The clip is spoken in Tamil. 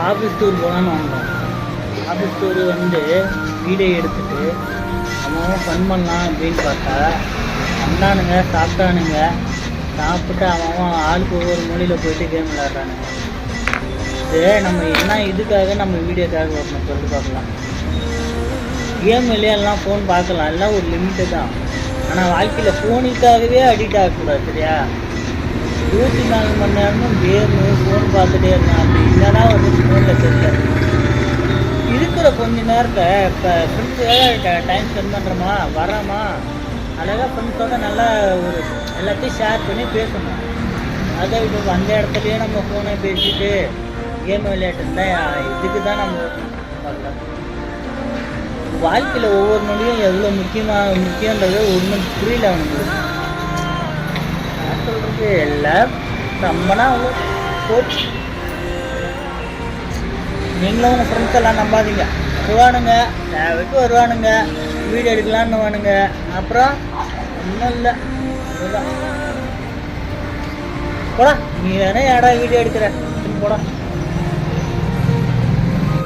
ஆஃபீஸ் டூர் போகலான்னு வந்தோம். ஆஃபீஸ் டூர் வந்து வீடியோ எடுத்துட்டு அவன் ஃபன் பண்ணலாம் அப்படின்னு பார்த்தா வந்தானுங்க, சாப்பிட்டானுங்க. சாப்பிட்டு அவன் ஆளுக்கு ஒவ்வொரு மொழியில் போயிட்டு கேம் விளையாடுறானுங்க. இது நம்ம என்ன இதுக்காக நம்ம வீடியோக்காக வரணும் சொல்லி பார்க்கலாம். கேம் விளையாடலாம், ஃபோன் பார்க்கலாம், எல்லாம் ஒரு லிமிட்டு தான். ஆனால் வாழ்க்கையில் ஃபோனுக்காகவே அடிக்ட் ஆகக்கூடாது, சரியா? 24 மணி நேரமும் கேமு ஃபோன் பார்த்துட்டே இருந்தான். அப்படி இல்லைனா வந்து ஃபோனில் தெரியல. இருக்கிற கொஞ்ச நேரத்தை இப்போ ஃப்ரெண்ட்ஸுக்காக டைம் ஸ்பெண்ட் பண்ணுறோமா, வரோமா, அழகாக ஃப்ரெண்ட்ஸோட நல்லா ஒரு எல்லாத்தையும் ஷேர் பண்ணி பேசணும். அதை இப்போ அந்த இடத்துலையே நம்ம ஃபோனை பேசிட்டு கேம் விளையாட்டு இருந்தால் இதுக்கு தான் நம்ம பார்க்கலாம். வாழ்க்கையில் ஒவ்வொரு நொடியும் எவ்வளோ முக்கியன்றது ஒன்றும் புரியல அவனுக்கு. நான் சொல்கிறது எல்லாம் நம்பனா அவ்வளோ போச்சு. நீங்களும் உங்கள் ஃப்ரெண்ட்ஸ் எல்லாம் நம்பாதீங்க. வருவானுங்க, தேவைக்கு வருவானுங்க, வீடியோ எடுக்கலான்னு வானுங்க, அப்புறம் ஒன்றும் இல்லை. அதுதான் போடா, நீ வேணா ஏடா வீடியோ எடுக்கிற போடா.